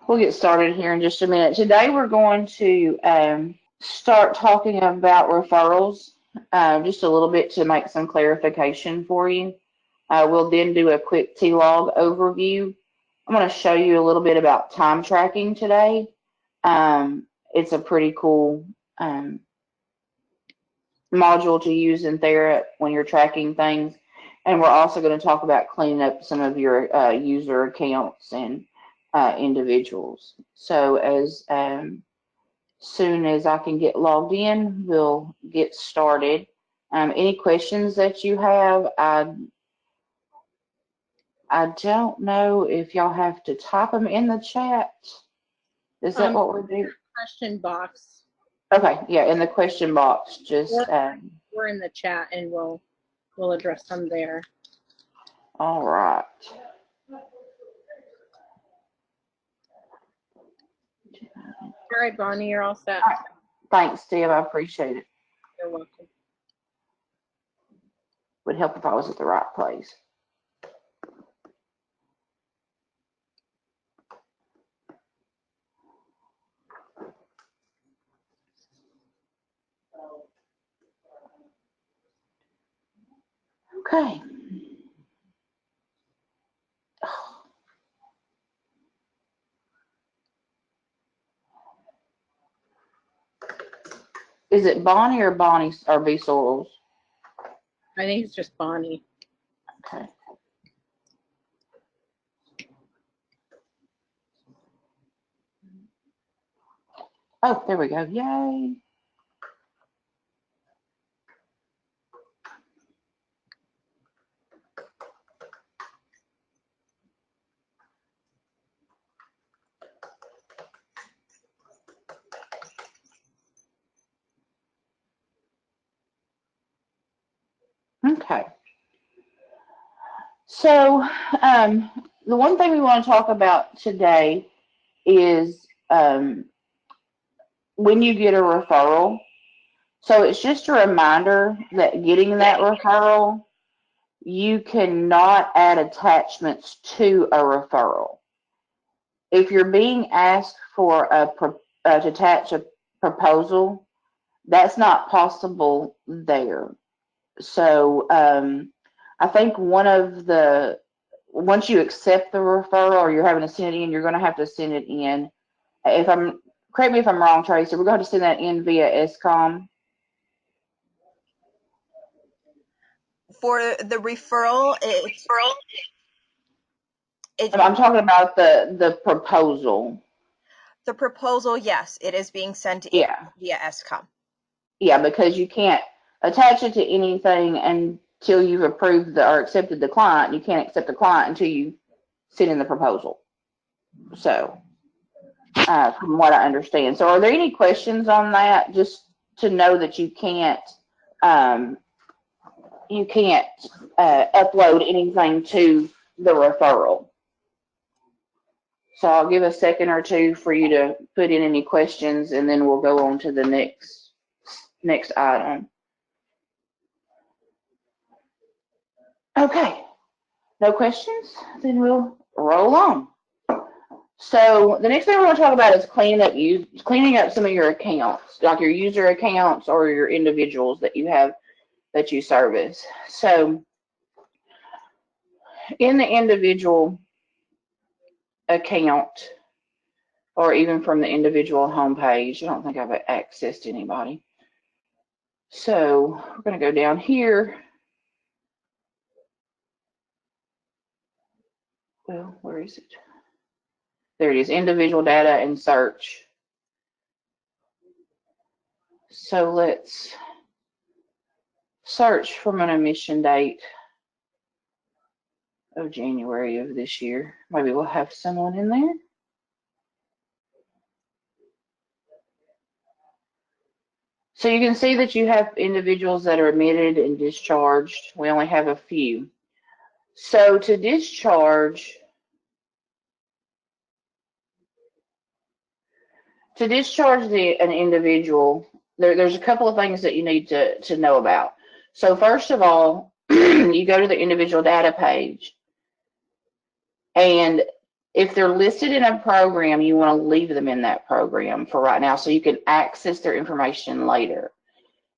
We'll get started here in just a minute. Today we're going to start talking about referrals, just a little bit to make some clarification for you. We'll then do a quick T-log overview. I'm going to show you a little bit about time tracking today. It's a pretty cool module to use in Therap when you're tracking things. And we're also going to talk about cleaning up some of your user accounts and individuals. So as soon as I can get logged in, we'll get started. Any questions that you have, I don't know if y'all have to type them in the chat. Is that what we're doing? Question box. Okay, yeah, in the question box. Just we're in the chat and we'll address them there. All right. All right, Bonnie, you're all set. All right. Thanks, Steve. I appreciate it. You're welcome. Would help if I was at the right place. Okay. Is it Bonnie or B Sorrels? I think it's just Bonnie. Okay. Oh, there we go. Yay. Okay. So the one thing we want to talk about today is when you get a referral. So it's just a reminder that getting that referral, you cannot add attachments to a referral. If you're being asked for to attach a proposal, that's not possible there. So I think once you accept the referral or you're having to send it in, you're going to have to send it in. Correct me if I'm wrong, Tracy, we're going to send that in via SCOM. For the referral, I'm talking about the proposal. The proposal, yes, it is being sent in via SCOM. Yeah, because you can't attach it to anything until you've approved or accepted the client. You can't accept the client until you send in the proposal. So, from what I understand. So, are there any questions on that? Just to know that you can't upload anything to the referral. So I'll give a second or two for you to put in any questions, and then we'll go on to the next item. Okay, no questions? Then we'll roll on. So the next thing we're going to talk about is cleaning up some of your accounts, like your user accounts or your individuals that you have that you service. So in the individual account, or even from the individual homepage, I don't think I've accessed anybody. So we're going to go down here. Well, where is it? There it is, individual data and search. So let's search from an emission date of January of this year. Maybe we'll have someone in there. So you can see that you have individuals that are admitted and discharged. We only have a few. So to discharge an individual, there's a couple of things that you need to know about. So first of all, you go to the individual data page, and If they're listed in a program, you want to leave them in that program for right now so you can access their information later.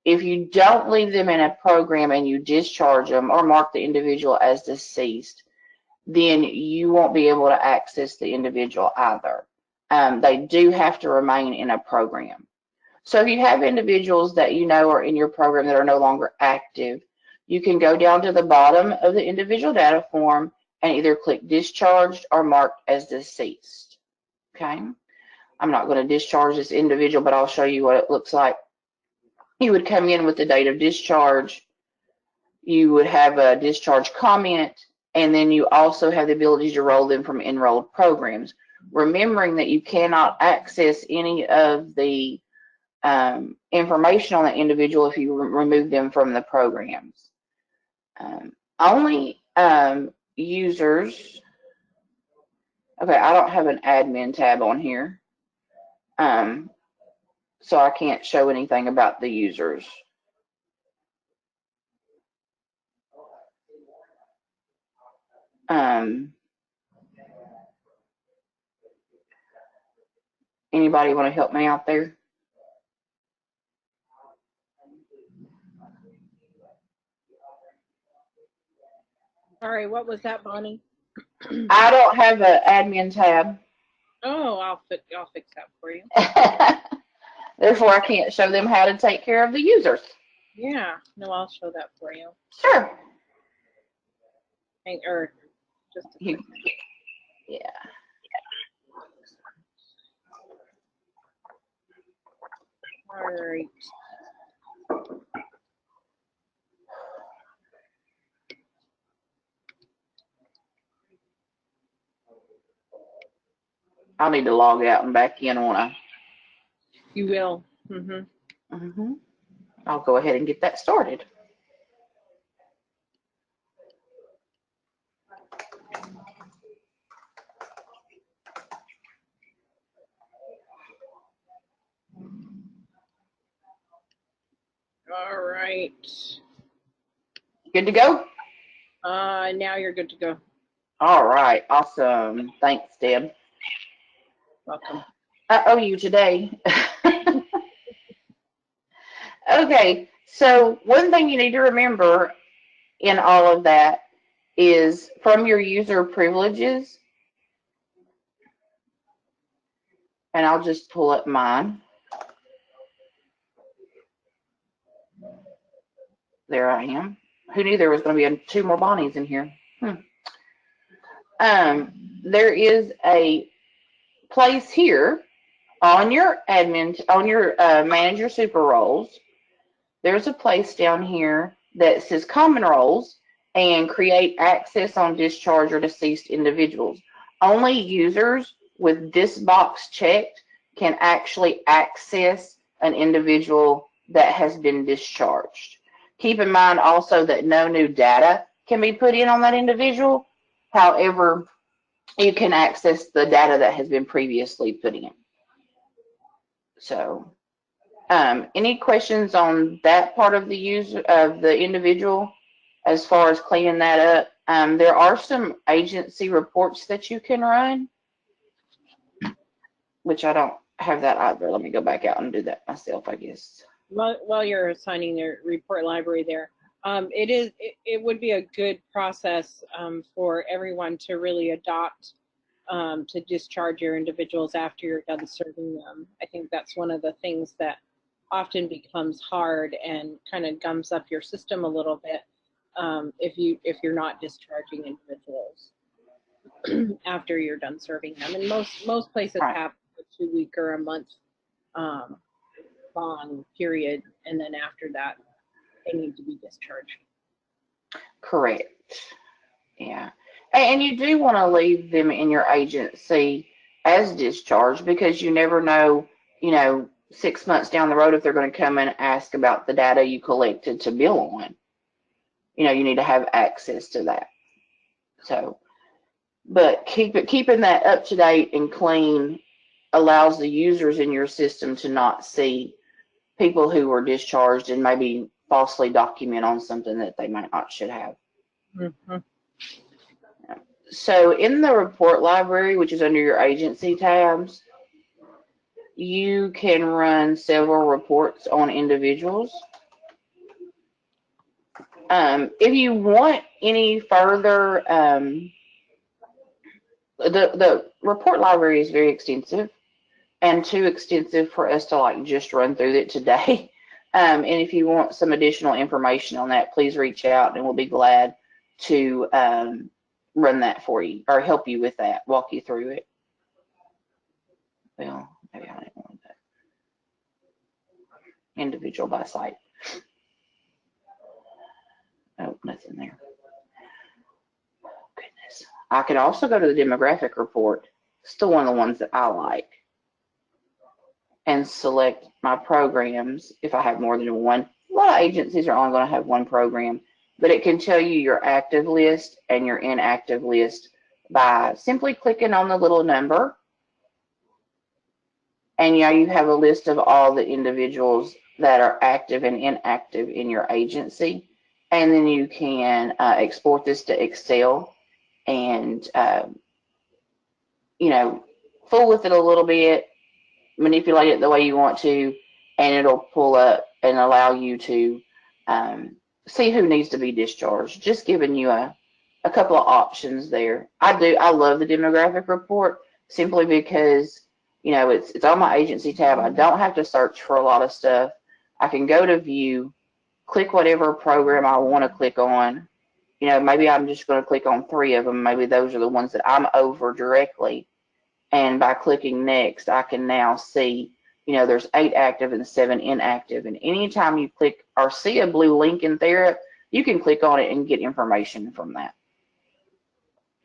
If you don't leave them in a program and you discharge them or mark the individual as deceased, then you won't be able to access the individual either. They do have to remain in a program. So if you have individuals that you know are in your program that are no longer active, you can go down to the bottom of the individual data form and either click discharged or marked as deceased. Okay? I'm not going to discharge this individual, but I'll show you what it looks like. You would come in with the date of discharge. You would have a discharge comment, and then you also have the ability to roll them from enrolled programs. Remembering that you cannot access any of the information on the individual if you remove them from the programs. Only users, okay, I don't have an admin tab on here, so I can't show anything about the users. Anybody want to help me out there? Sorry, what was that, Bonnie? I don't have an admin tab. Oh, I'll fix that for you. Therefore, I can't show them how to take care of the users. Yeah, no, I'll show that for you. Sure. Or just a second. Yeah. All right. I'll need to log out and back in, won't I? You will. I'll go ahead and get that started. All right. Good to go? Now you're good to go. All right. Awesome. Thanks, Deb. Welcome. I owe you today. Okay. So one thing you need to remember in all of that is from your user privileges, and I'll just pull up mine. There I am. Who knew there was going to be two more Bonnies in here? There is a place here on your manager super roles. There's a place down here that says common roles and create access on discharge or deceased individuals. Only users with this box checked can actually access an individual that has been discharged. Keep in mind also that no new data can be put in on that individual. However, you can access the data that has been previously put in. So, any questions on that part of the user of the individual as far as cleaning that up? There are some agency reports that you can run, which I don't have that either. Let me go back out and do that myself, I guess. While you're assigning your report library there, it would be a good process for everyone to really adopt to discharge your individuals after you're done serving them. I think that's one of the things that often becomes hard and kind of gums up your system a little bit if you're not discharging individuals after you're done serving them. And most places have a 2-week or a month long period, and then after that they need to be discharged. Correct. Yeah. And you do want to leave them in your agency as discharged because you never know, 6 months down the road if they're going to come and ask about the data you collected to bill on. You need to have access to that. So, but keeping that up to date and clean allows the users in your system to not see people who were discharged and maybe falsely document on something that they might not should have. So in the report library, which is under your agency tabs, you can run several reports on individuals. If you want any further, the report library is very extensive and too extensive for us to like just run through it today. And if you want some additional information on that, please reach out and we'll be glad to run that for you or help you with that, walk you through it. Well, maybe I didn't want that. Individual by site. Oh, nothing there. Goodness. I could also go to the demographic report. Still one of the ones that I like. And select my programs if I have more than one. A lot of agencies are only going to have one program, but it can tell you your active list and your inactive list by simply clicking on the little number. And yeah, you have a list of all the individuals that are active and inactive in your agency. And then you can export this to Excel and, fool with it a little bit, manipulate it the way you want to, and it'll pull up and allow you to see who needs to be discharged. Just giving you a couple of options there. I love the demographic report simply because, it's on my agency tab. I don't have to search for a lot of stuff. I can go to view, click whatever program I want to click on. Maybe I'm just going to click on 3 of them. Maybe those are the ones that I'm over directly. And by clicking next, I can now see, there's 8 active and 7 inactive. And anytime you click or see a blue link in Therap, you can click on it and get information from that.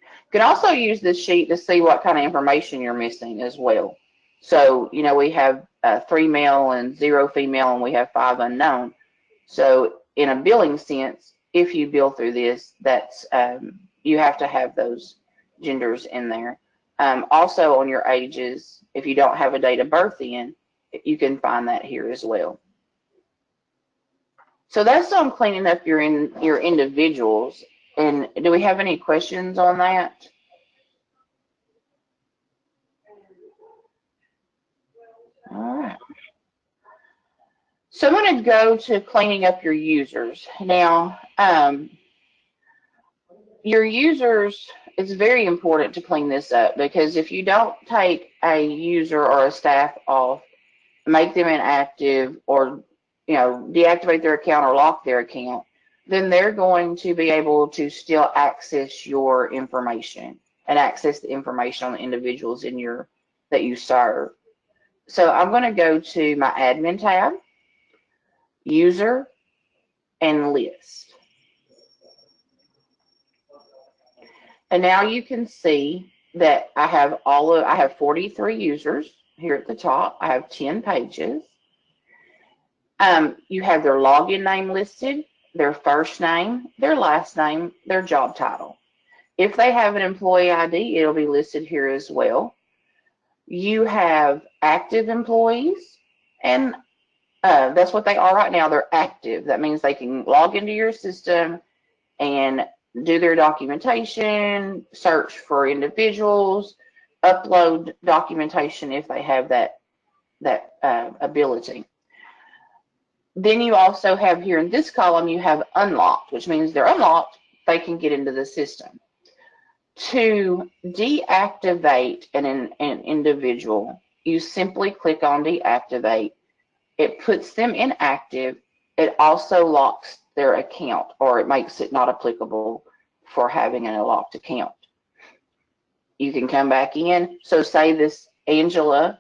You can also use this sheet to see what kind of information you're missing as well. So, we have 3 male and 0 female, and we have 5 unknown. So in a billing sense, if you bill through this, that's you have to have those genders in there. Also on your ages, if you don't have a date of birth in, you can find that here as well. So that's on cleaning up your individuals. And do we have any questions on that? All right. So I'm going to go to cleaning up your users. Now, your users, it's very important to clean this up because if you don't take a user or a staff off, make them inactive or, deactivate their account or lock their account, then they're going to be able to still access your information and access the information on the individuals that you serve. So I'm going to go to my admin tab, user, and list. And now you can see that I have 43 users here at the top. I have 10 pages. You have their login name listed, their first name, their last name, their job title. If they have an employee ID, it'll be listed here as well. You have active employees, and that's what they are right now. They're active. That means they can log into your system and do their documentation, search for individuals, upload documentation if they have that ability. Then you also have here in this column, you have unlocked, which means they're unlocked, they can get into the system. To deactivate an individual, you simply click on deactivate. It puts them inactive. It also locks their account, or it makes it not applicable for having a locked account. You can come back in. So say this Angela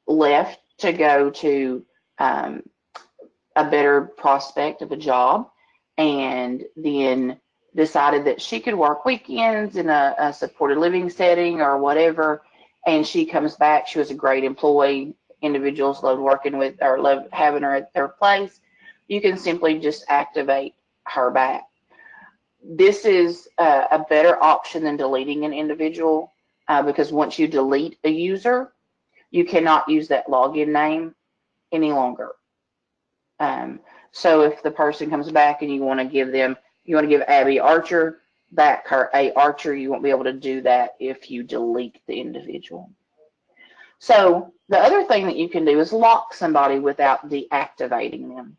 left to go to a better prospect of a job, and then decided that she could work weekends in a supported living setting or whatever, and she comes back. She was a great employee. Individuals loved working with or loved having her at their place. You can simply just activate her back. This is a better option than deleting an individual because once you delete a user, you cannot use that login name any longer. So if the person comes back and you want to give Abby Archer a archer, you won't be able to do that if you delete the individual. So the other thing that you can do is lock somebody without deactivating them.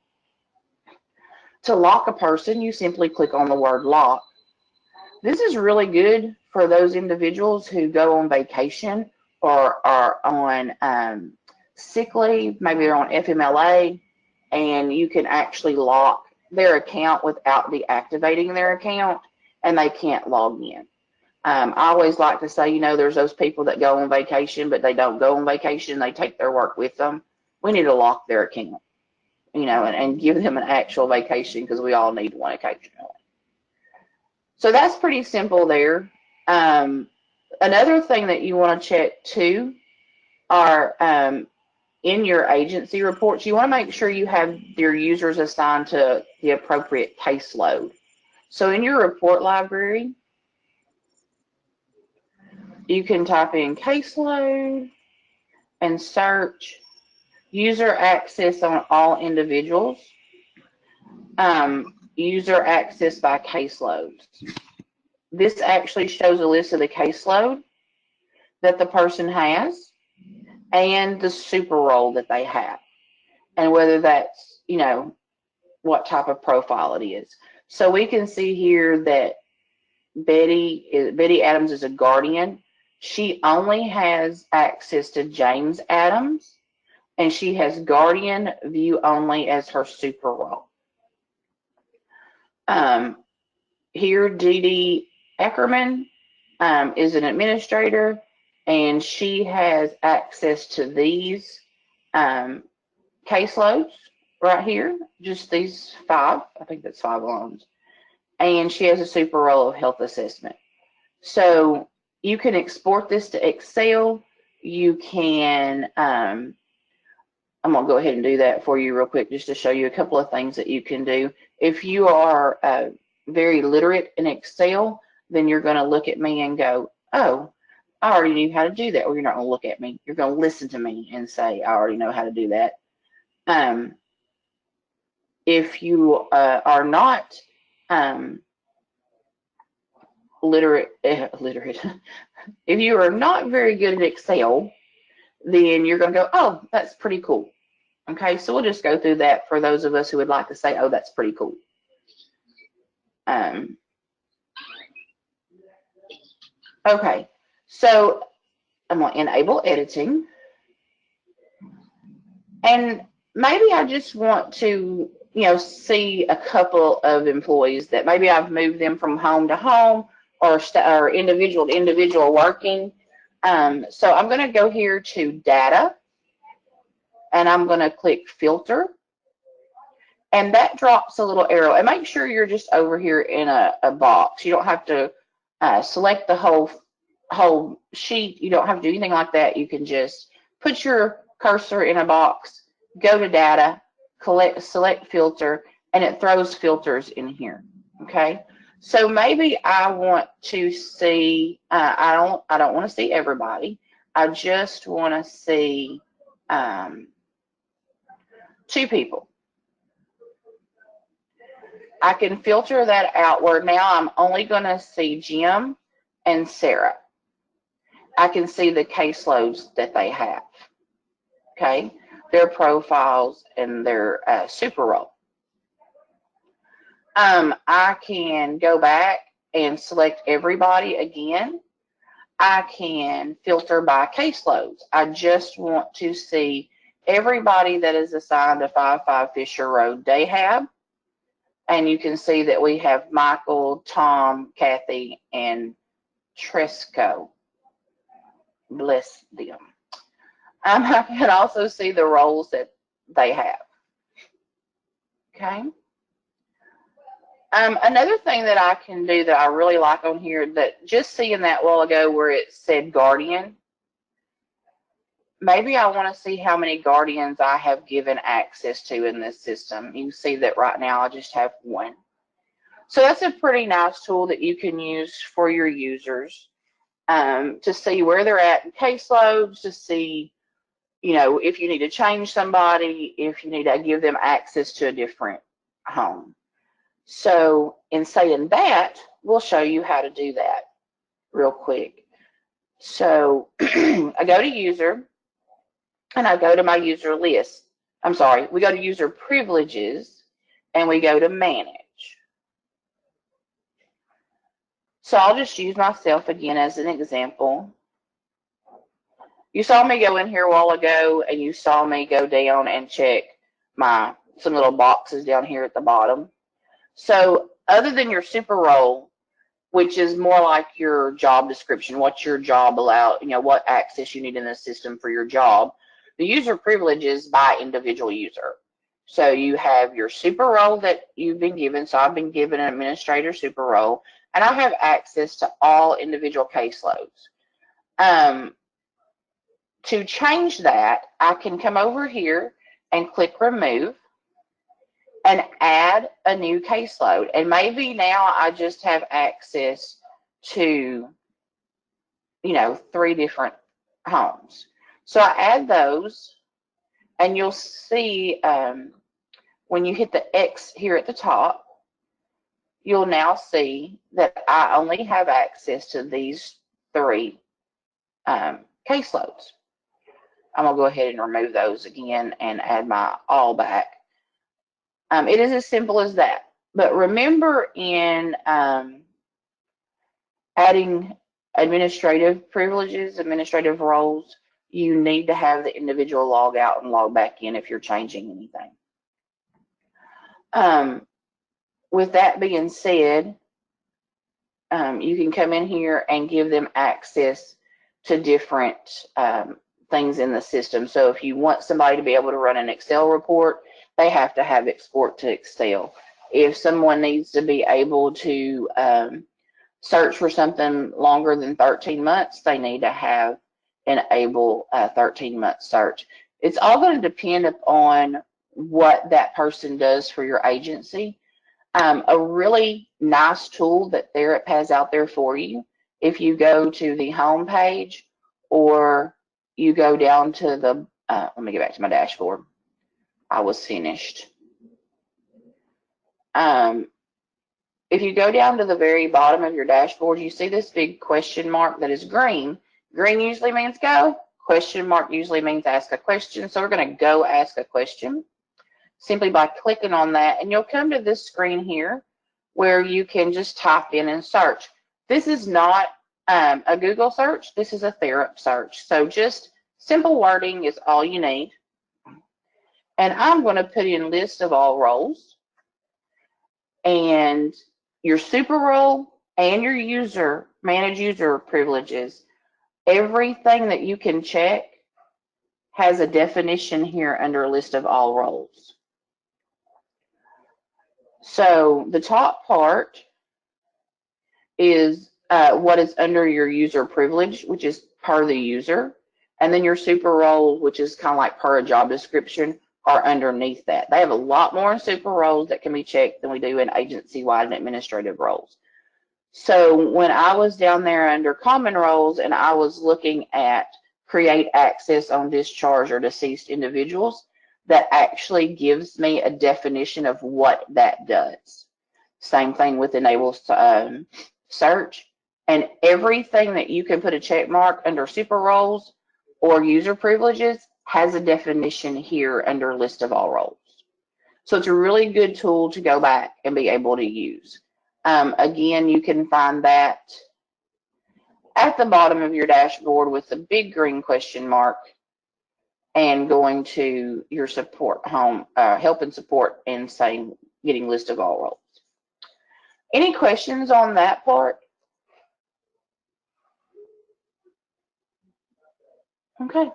To lock a person, you simply click on the word lock. This is really good for those individuals who go on vacation or are on sick leave. Maybe they're on FMLA, and you can actually lock their account without deactivating their account, and they can't log in. I always like to say, there's those people that go on vacation, but they don't go on vacation. They take their work with them. We need to lock their account, and give them an actual vacation, because we all need one occasionally. So that's pretty simple there. Another thing that you want to check too are in your agency reports, you want to make sure you have your users assigned to the appropriate caseload. So in your report library, you can type in caseload and search user access on all individuals, user access by caseloads. This actually shows a list of the caseload that the person has and the super role that they have, and whether that's, what type of profile it is. So we can see here that Betty Adams is a guardian. She only has access to James Adams, and she has guardian view only as her super role. Here, Dee Dee Eckerman is an administrator, and she has access to these caseloads right here, just these 5. I think that's 5 loans. And she has a super role of health assessment. So you can export this to Excel. You can, I'm going to go ahead and do that for you real quick, just to show you a couple of things that you can do. If you are very literate in Excel, then you're going to look at me and go, oh, I already knew how to do that. Or you're not going to look at me. You're going to listen to me and say, I already know how to do that. If you are not literate, if you are not very good at Excel, then you're going to go, oh, that's pretty cool. Okay, so we'll just go through that for those of us who would like to say, oh, that's pretty cool. Okay, so I'm going to enable editing. And maybe I just want to, see a couple of employees that maybe I've moved them from home to home, or individual to individual working. So I'm going to go here to data, and I'm going to click filter. And that drops a little arrow. And make sure you're just over here in a box. You don't have to select the whole sheet. You don't have to do anything like that. You can just put your cursor in a box, go to data, select filter, and it throws filters in here. Okay. So maybe I want to see, I don't want to see everybody. I just want to see 2 people. I can filter that out where now I'm only going to see Jim and Sarah. I can see the caseloads that they have, okay, their profiles and their super role. I can go back and select everybody again. I can filter by caseloads. I just want to see everybody that is assigned to 55 Fisher Road Dayhab. And you can see that we have Michael, Tom, Kathy, and Tresco. Bless them. I can also see the roles that they have. Okay. Another thing that I can do that I really like on here, that just seeing that while ago where it said guardian, maybe I want to see how many guardians I have given access to in this system. You can see that right now I just have 1. So that's a pretty nice tool that you can use for your users to see where they're at in caseloads, to see, if you need to change somebody, if you need to give them access to a different home. So in saying that, we'll show you how to do that real quick. So I go to user, and I go to my user list. I'm sorry, we go to user privileges, and we go to manage. So I'll just use myself again as an example. You saw me go in here a while ago, and you saw me go down and check some little boxes down here at the bottom. So other than your super role, which is more like your job description, what's your job allowed, what access you need in the system for your job, the user privilege is by individual user. So you have your super role that you've been given. So I've been given an administrator super role, and I have access to all individual caseloads. To change that, I can come over here and click remove and add a new caseload. And maybe now I just have access to, 3 different homes. So I add those, and you'll see when you hit the X here at the top, you'll now see that I only have access to these 3 caseloads. I'm going to go ahead and remove those again and add my all back. It is as simple as that. But remember, in adding administrative privileges, administrative roles, you need to have the individual log out and log back in if you're changing anything. With that being said, you can come in here and give them access to different things in the system. So if you want somebody to be able to run an Excel report, they have to have export to Excel. If someone needs to be able to search for something longer than 13 months, they need to have enable 13-month search. It's all going to depend upon what that person does for your agency. A really nice tool that Therap has out there for you, if you go to the home page or you go down to the, let me get back to my dashboard. I was finished. If you go down to the very bottom of your dashboard, you see this big question mark that is green. Green usually means go. Question mark usually means ask a question. So we're going to go ask a question simply by clicking on that. And you'll come to this screen here where you can just type in and search. This is not a Google search. This is a Therap search. So just simple wording is all you need. And I'm going to put in list of all roles. And your super role and your user, manage user privileges, everything that you can check has a definition here under a list of all roles. So the top part is what is under your user privilege, which is per the user. And then your super role, which is kind of like per a job description, are underneath that. They have a lot more super roles that can be checked than we do in agency-wide and administrative roles. So when I was down there under common roles and I was looking at create access on discharged or deceased individuals, that actually gives me a definition of what that does. Same thing with enable search. And everything that you can put a check mark under super roles or user privileges has a definition here under list of all roles. So it's a really good tool to go back and be able to use. Again, you can find that at the bottom of your dashboard with the big green question mark and going to your support home, help and support, and saying getting list of all roles. Any questions on that part? Okay.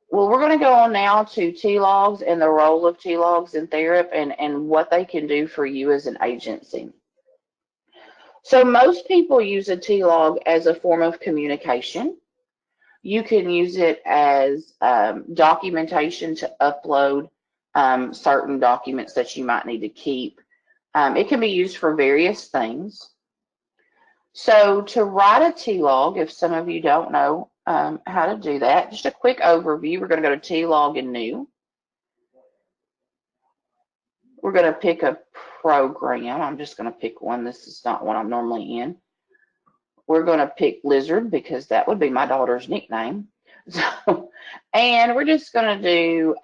Well, we're going to go on now to T-logs and the role of T-logs in Therap and what they can do for you as an agency. So most people use a T-log as a form of communication. You can use it as documentation to upload certain documents that you might need to keep. It can be used for various things. So to write a T-log, if some of you don't know how to do that, just a quick overview. We're going to go to T-log and new. We're going to pick a program. I'm just going to pick one. This is not one I'm normally in. We're going to pick Lizard because that would be my daughter's nickname. So, and we're just going to do,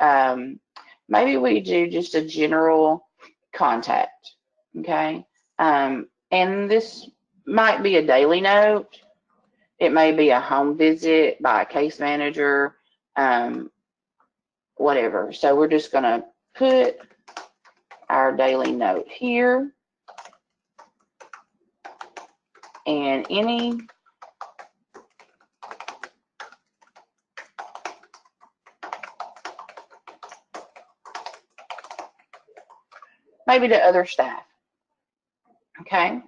maybe we do just a general contact, okay? And this might be a daily note. It may be a home visit by a case manager, whatever. So we're just going to put our daily note here. And any maybe to other staff. Okay.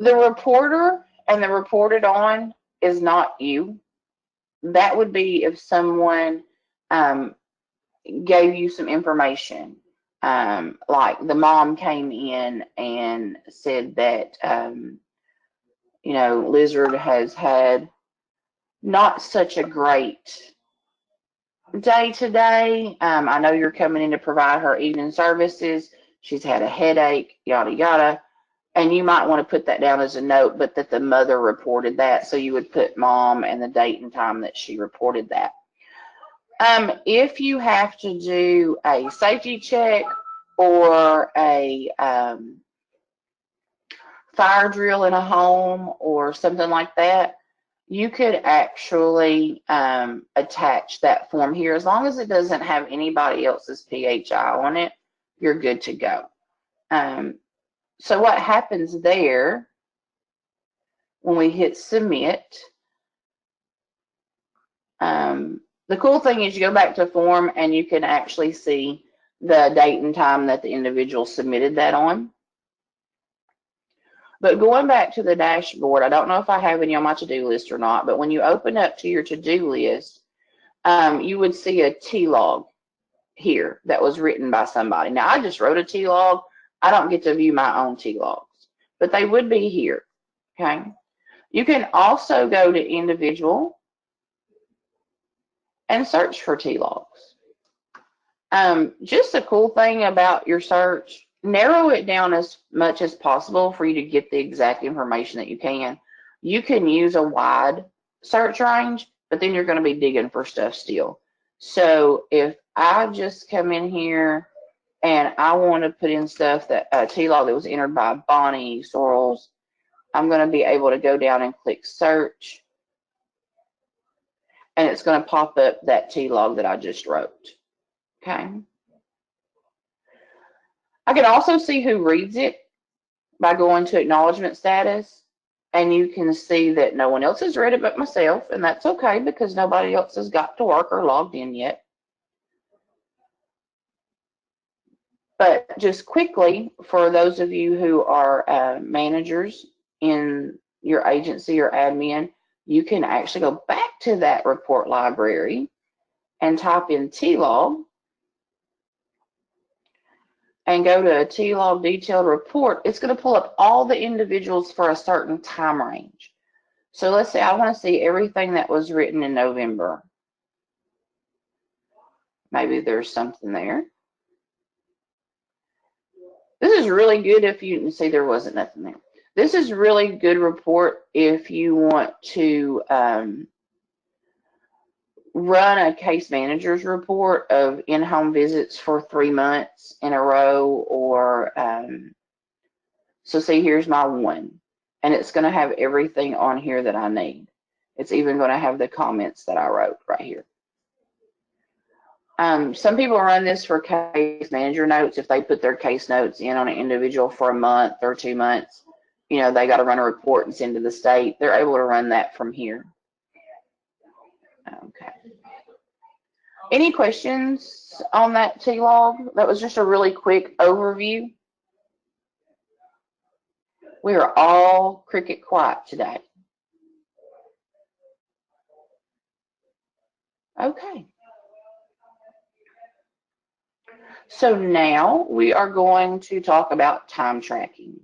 The reporter and the reported on is not you. That would be if someone gave you some information. Like the mom came in and said that, you know, Lizard has had not such a great day today. I know you're coming in to provide her evening services. She's had a headache, yada, yada. And you might want to put that down as a note, but that the mother reported that. So you would put mom and the date and time that she reported that. If you have to do a safety check or a fire drill in a home or something like that, you could actually attach that form here. As long as it doesn't have anybody else's PHI on it, you're good to go. So what happens there when we hit submit, the cool thing is you go back to form and you can actually see the date and time that the individual submitted that on. But going back to the dashboard, I don't know if I have any on my to-do list or not, but when you open up to your to-do list, you would see a T-log here that was written by somebody. Now, I just wrote a T-log. I don't get to view my own T-logs, but they would be here, okay? You can also go to individual and search for T-logs. Just a cool thing about your search, narrow it down as much as possible for you to get the exact information that you can. You can use a wide search range, but then you're going to be digging for stuff still. So if I just come in here and I want to put in stuff that T-log that was entered by Bonnie Sorrells, I'm going to be able to go down and click search, and it's going to pop up that T-log that I just wrote. Okay. I can also see who reads it by going to acknowledgement status, and you can see that no one else has read it but myself, and that's okay because nobody else has got to work or logged in yet. But just quickly, for those of you who are managers in your agency or admin, you can actually go back to that report library and type in T-log and go to a T-log detailed report. It's going to pull up all the individuals for a certain time range. So let's say I want to see everything that was written in November. Maybe there's something there. This is really good if you can see there wasn't nothing there. This is really good report if you want to run a case manager's report of in-home visits for 3 months in a row, or so see, here's my one, and it's going to have everything on here that I need. It's even going to have the comments that I wrote right here. Some people run this for case manager notes. If they put their case notes in on an individual for a month or 2 months, you know, they got to run a report and send to the state. They're able to run that from here. Okay. Any questions on that T-log? That was just a really quick overview. We are all cricket quiet today. Okay. So now we are going to talk about time tracking.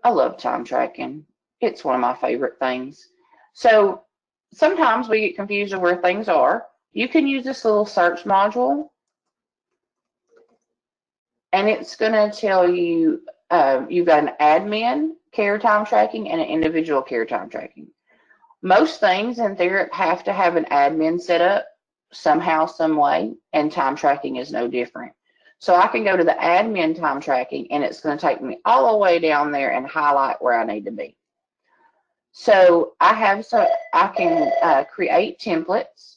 I love time tracking. It's one of my favorite things. So sometimes we get confused of where things are. You can use this little search module and it's going to tell you you've got an admin care time tracking and an individual care time tracking. Most things in Therap have to have an admin set up somehow, some way, and time tracking is no different. So I can go to the admin time tracking, and it's going to take me all the way down there and highlight where I need to be. So I can create templates.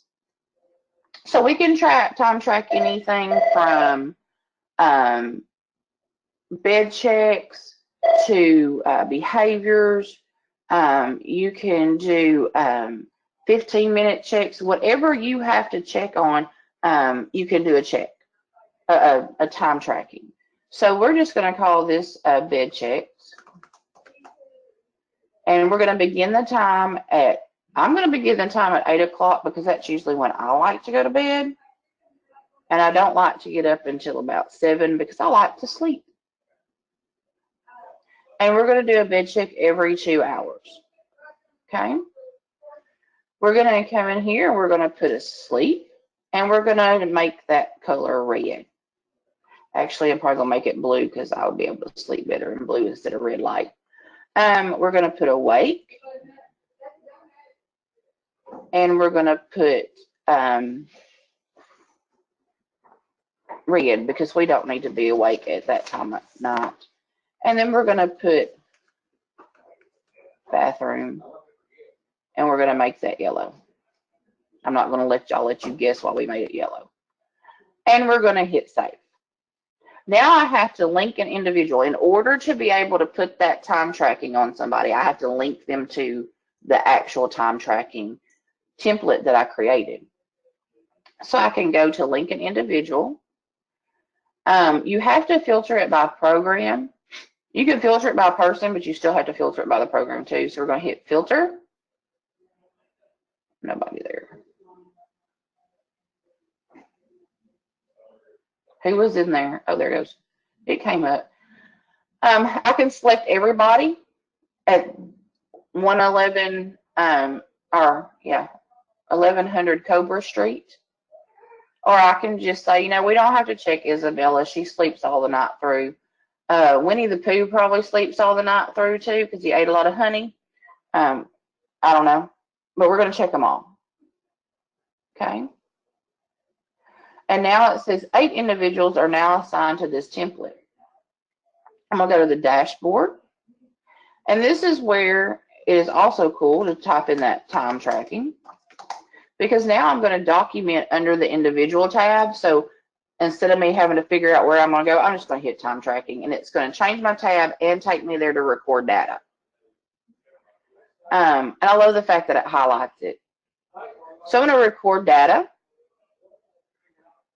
So we can time track anything from bed checks to behaviors. You can do 15-minute checks. Whatever you have to check on, you can do a time tracking. So we're just going to call this bed checks. And we're going to begin the time I'm going to begin the time at 8 o'clock because that's usually when I like to go to bed. And I don't like to get up until about 7 because I like to sleep. And we're going to do a bed check every 2 hours. Okay? We're going to come in here, we're going to put a sleep, and we're going to make that color red. Actually, I'm probably going to make it blue because I'll be able to sleep better in blue instead of red light. We're going to put awake, and we're going to put red because we don't need to be awake at that time of night. And then we're going to put bathroom, and we're going to make that yellow. I'm not going to let you guess why we made it yellow. And we're going to hit save. Now I have to link an individual. In order to be able to put that time tracking on somebody, I have to link them to the actual time tracking template that I created. So I can go to link an individual. You have to filter it by program. You can filter it by person, but you still have to filter it by the program too. So we're going to hit filter. Nobody there. Who was in there? Oh, there it goes. It came up. I can select everybody at 111 1100 Cobra Street. Or I can just say, we don't have to check Isabella. She sleeps all the night through. Winnie the Pooh probably sleeps all the night through too because he ate a lot of honey. I don't know. But we're going to check them all. Okay. And now it says 8 individuals are now assigned to this template. I'm going to go to the dashboard. And this is where it is also cool to type in that time tracking. Because now I'm going to document under the individual tab. So instead of me having to figure out where I'm going to go, I'm just going to hit time tracking. And it's going to change my tab and take me there to record data. And I love the fact that it highlights it. So I'm going to record data.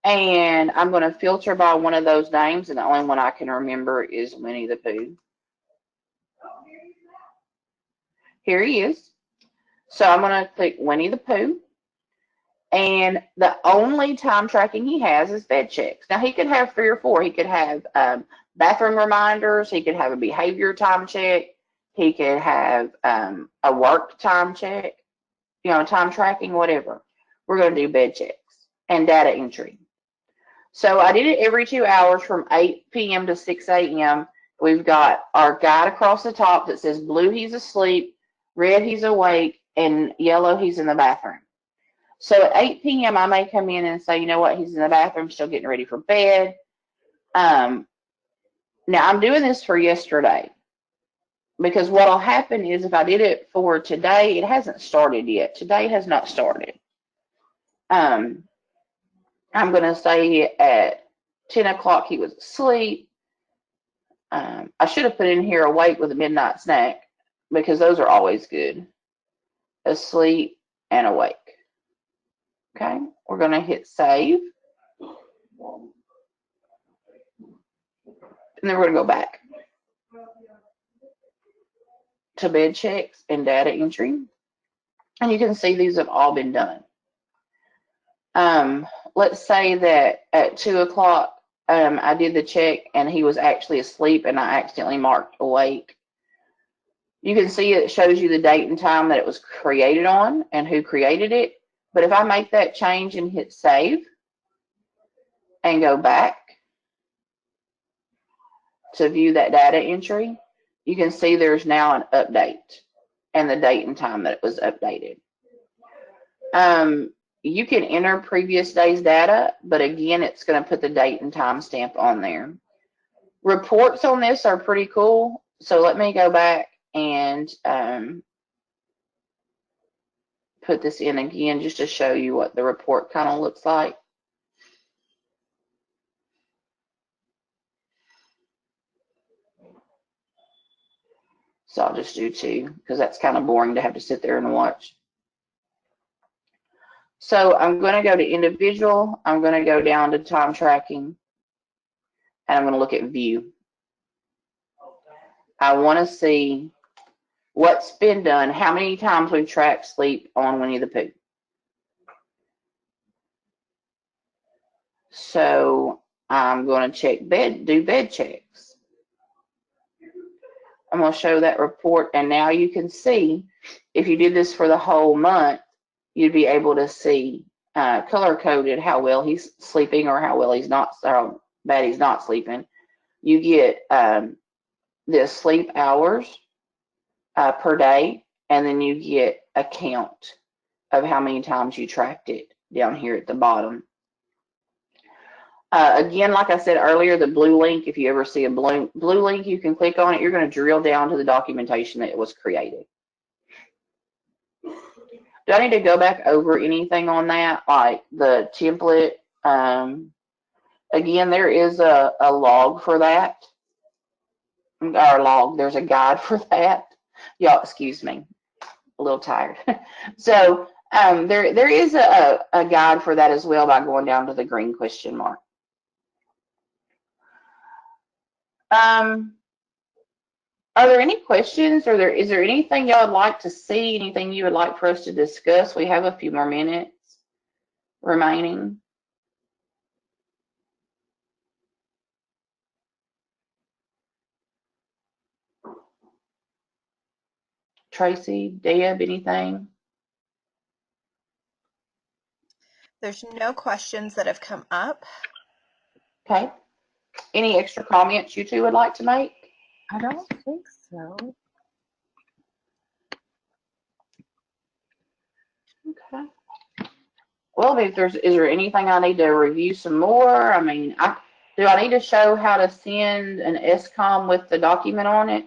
And I'm going to filter by one of those names. And the only one I can remember is Winnie the Pooh. Here he is. So I'm going to click Winnie the Pooh. And the only time tracking he has is bed checks. Now, he could have 3 or 4. He could have bathroom reminders. He could have a behavior time check. He could have a work time check, time tracking, whatever. We're going to do bed checks and data entry. So I did it every 2 hours from 8 p.m. to 6 a.m. We've got our guide across the top that says blue, he's asleep, red, he's awake, and yellow, he's in the bathroom. So at 8 p.m., I may come in and say, you know what, he's in the bathroom, still getting ready for bed. Now, I'm doing this for yesterday because what will happen is if I did it for today, it hasn't started yet. Today has not started. I'm going to say at 10 o'clock he was asleep. I should have put in here awake with a midnight snack because those are always good. Asleep and awake. Okay, we're going to hit save. And then we're going to go back to bed checks and data entry. And you can see these have all been done. Let's say that at 2 o'clock, I did the check and he was actually asleep and I accidentally marked awake. You can see it shows you the date and time that it was created on and who created it. But if I make that change and hit save and go back, to view that data entry, you can see there's now an update and the date and time that it was updated. You can enter previous day's data, but again, it's going to put the date and time stamp on there. Reports on this are pretty cool. So let me go back and put this in again just to show you what the report kind of looks like. So I'll just do 2 because that's kind of boring to have to sit there and watch. So I'm going to go to individual. I'm going to go down to time tracking, and I'm going to look at view. I want to see what's been done, how many times we've tracked sleep on Winnie the Pooh. So I'm going to check do bed checks. I'm going to show that report, and now you can see if you did this for the whole month, you'd be able to see color-coded how well he's sleeping or how well he's not, or bad he's not sleeping. You get the sleep hours per day, and then you get a count of how many times you tracked it down here at the bottom. Again, like I said earlier, the blue link, if you ever see a blue link, you can click on it. You're going to drill down to the documentation that it was created. Do I need to go back over anything on that, like the template? Again, there is a log for that. Or log, there's a guide for that. Y'all, excuse me, a little tired. So there is a guide for that as well by going down to the green question mark. Are there any questions, or is there anything y'all would like to see, anything you would like for us to discuss? We have a few more minutes remaining. Tracy, Deb, anything? There's no questions that have come up. Okay. Any extra comments you two would like to make? I don't think so. Okay. Well, is there anything I need to review some more? I mean, do I need to show how to send an SCOM with the document on it?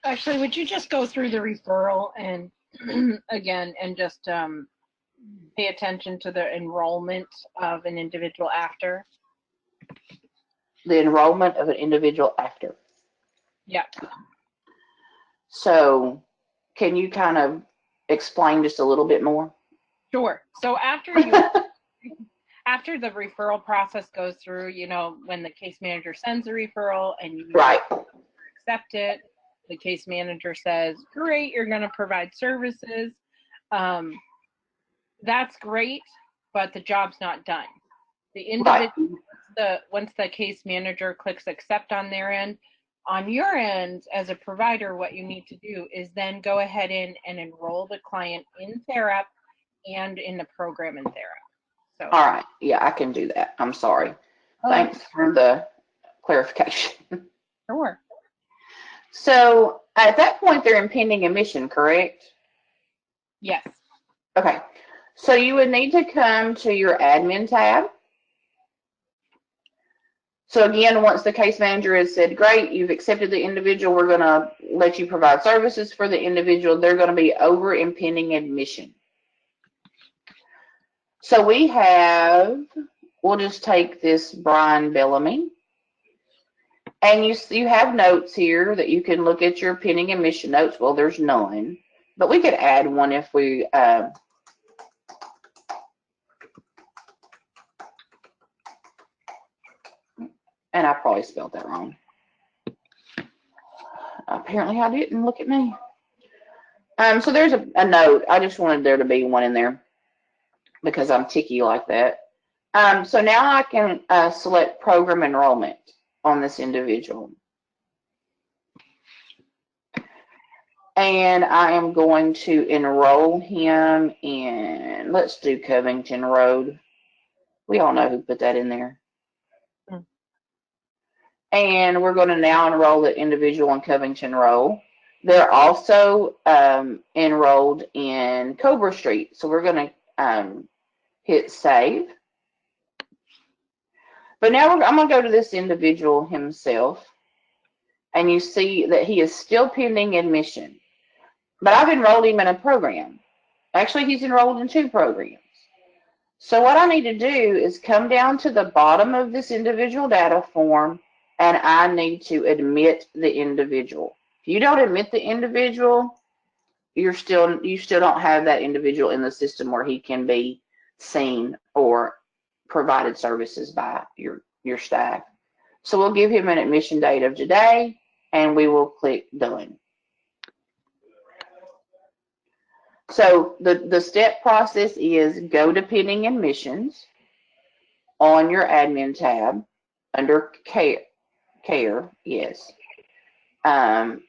Actually, would you just go through the referral and again, and just pay attention to the enrollment of an individual after? The enrollment of an individual after. Yeah. So, can you kind of explain just a little bit more? Sure. So after after the referral process goes through, you know, when the case manager sends a referral and you right. accept it, the case manager says, great, you're going to provide services. That's great, but the job's not done. The individual, right. Once the case manager clicks accept on their end, on your end as a provider, what you need to do is then go ahead and enroll the client in Therap and in the program in Therap. So, all right. Yeah, I can do that. I'm sorry. Thanks for the clarification. Sure. So at that point, they're in pending admission, correct? Yes. Okay. So you would need to come to your admin tab. So again, once the case manager has said, great, you've accepted the individual, we're going to let you provide services for the individual, they're going to be over in pending admission. So we'll just take this Brian Bellamy. And you have notes here that you can look at your pending admission notes. Well, there's none, but we could add one if we, and I probably spelled that wrong. Apparently I didn't. Look at me. So there's a note. I just wanted there to be one in there because I'm ticky like that. So now I can select program enrollment on this individual. And I am going to enroll him in, let's do Covington Road. We all know who put that in there. And we're going to now enroll the individual in Covington Road. They're also enrolled in Cobra Street. So we're going to hit save. But now I'm going to go to this individual himself. And you see that he is still pending admission. But I've enrolled him in a program. Actually, he's enrolled in 2 programs. So what I need to do is come down to the bottom of this individual data form, and I need to admit the individual. If you don't admit the individual, you still don't have that individual in the system where he can be seen or provided services by your staff. So we'll give him an admission date of today, and we will click done. So the step process is go to pending admissions on your admin tab under care, yes. And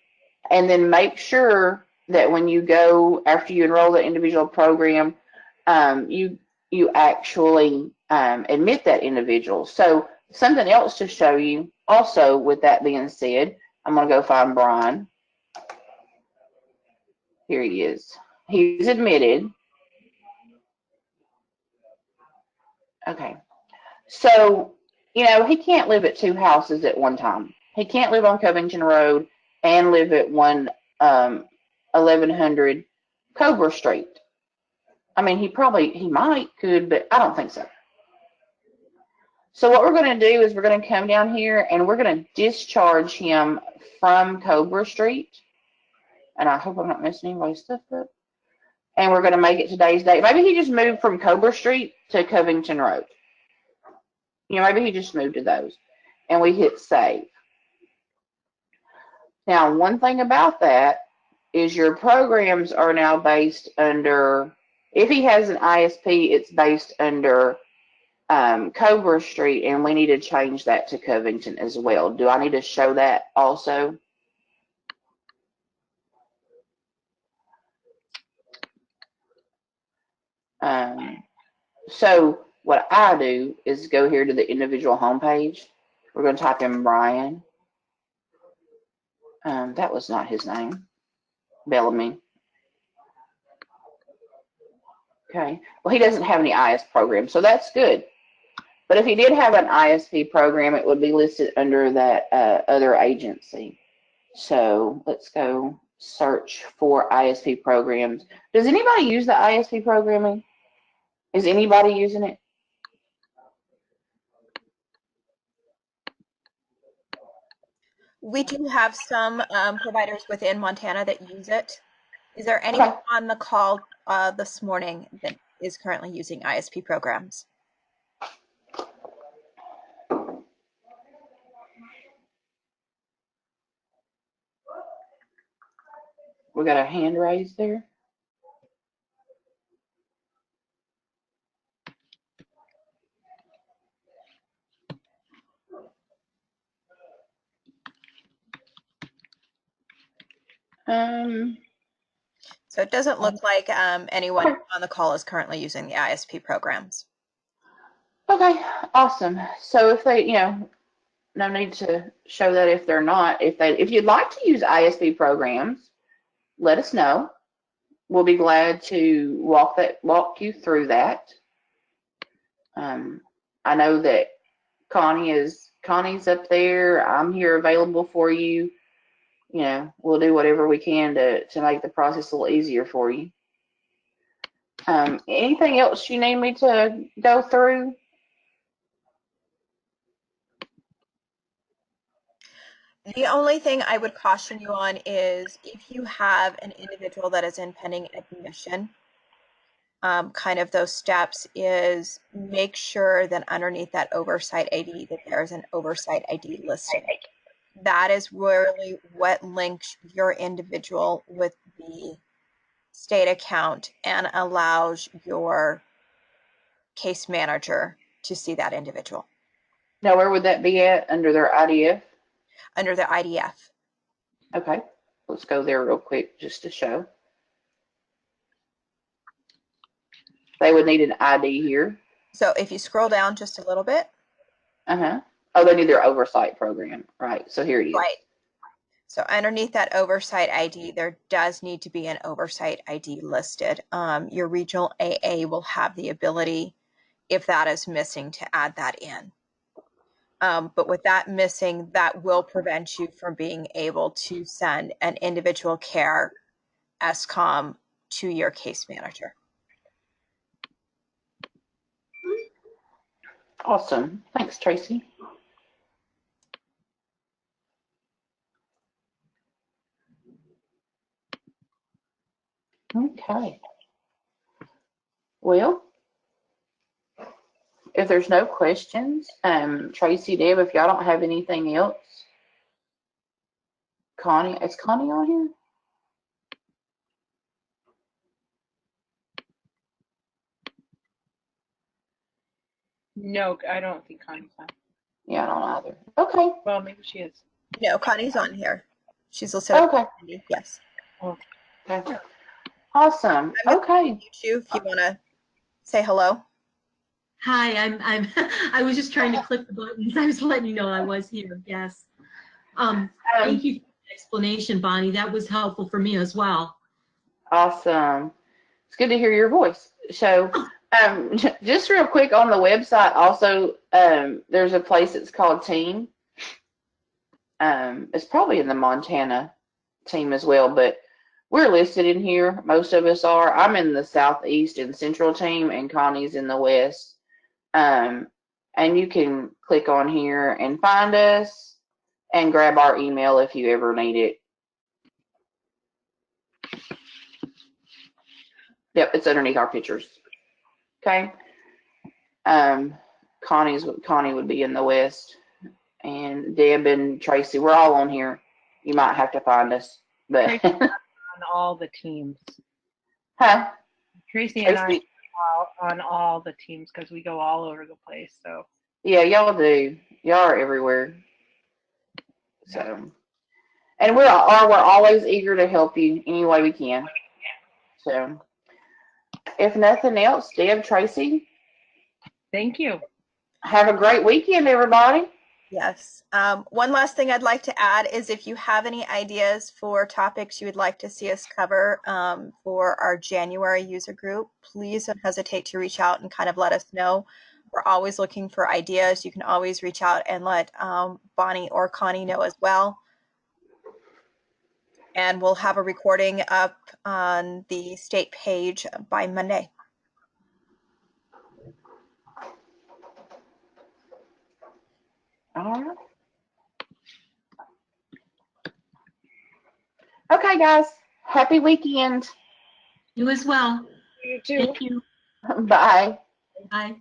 then make sure that when you go, after you enroll the individual program, you actually admit that individual. So something else to show you also, with that being said, I'm going to go find Brian. Here he is. He's admitted. Okay. So, you know, he can't live at 2 houses at one time. He can't live on Covington Road and live at 1100 Cobra Street. I mean, he might, could, but I don't think so. So what we're going to do is we're going to come down here and we're going to discharge him from Cobra Street. And I hope I'm not messing anybody's stuff up. And we're going to make it today's date. Maybe he just moved from Cobra Street to Covington Road. You know, maybe he just moved to those. And we hit save. Now, one thing about that is your programs are now based under, if he has an ISP, it's based under Cobra Street, and we need to change that to Covington as well. Do I need to show that also? So what I do is go here to the individual homepage. We're going to type in Brian. That was not his name. Bellamy. Okay. Well, he doesn't have any IS program, so that's good. But if he did have an ISP program, it would be listed under that other agency. So let's go search for ISP programs. Does anybody use the ISP programming? Is anybody using it? We do have some providers within Montana that use it. Is there anyone on the call this morning that is currently using ISP programs? We got a hand raised there. So it doesn't look like anyone on the call is currently using the ISP programs. Okay, awesome. So if they, you know, no need to show that if they're not. If you'd like to use ISP programs, let us know. We'll be glad to walk you through that. I know that Connie's up there. I'm here available for you. You know, we'll do whatever we can to make the process a little easier for you. Anything else you need me to go through? The only thing I would caution you on is if you have an individual that is in pending admission, kind of those steps is make sure that underneath that oversight ID that there's an oversight ID listed. That is really what links your individual with the state account and allows your case manager to see that individual. Now, where would that be at? Under their IDF? Under the IDF. Okay, let's go there real quick just to show. They would need an ID here. So if you scroll down just a little bit. Uh-huh. Oh, they need their oversight program. Right. So here it is. Right. So underneath that oversight ID, there does need to be an oversight ID listed. Your regional AA will have the ability, if that is missing, to add that in. But with that missing, that will prevent you from being able to send an individual care SCOM to your case manager. Awesome. Thanks, Tracy. Okay. Well, if there's no questions, Tracy, Deb, if y'all don't have anything else, Connie, is Connie on here? No, I don't think Connie's on. Yeah, I don't either. Okay. Well, maybe she is. No, Connie's on here. She's listed. Okay. Yes. Okay. Awesome. Okay. You too, if you want to say hello. Hi, I'm I was just trying to click the buttons. I was letting you know I was here. Yes. Thank you for the explanation, Bonnie. That was helpful for me as well. Awesome. It's good to hear your voice. So, just real quick on the website, also, there's a place that's called Team. It's probably in the Montana team as well, but we're listed in here. Most of us are. I'm in the Southeast and Central team, and Connie's in the West. And you can click on here and find us and grab our email if you ever need it. Yep, it's underneath our pictures. Okay. Connie would be in the West, and Deb and Tracy, we're all on here. You might have to find us, but On all the teams. huh? Tracy and I are on all the teams because we go all over the place. So Yeah, y'all do. Y'all are everywhere. So, and we're always eager to help you any way we can. So, if nothing else, Deb, Tracy, thank you. have a great weekend, everybody. Yes. One last thing I'd like to add is if you have any ideas for topics you would like to see us cover for our January user group, please don't hesitate to reach out and kind of let us know. We're always looking for ideas. You can always reach out and let Bonnie or Connie know as well. And we'll have a recording up on the state page by Monday. All right. Okay, guys. Happy weekend. You as well. You too. Thank you. Bye. Bye.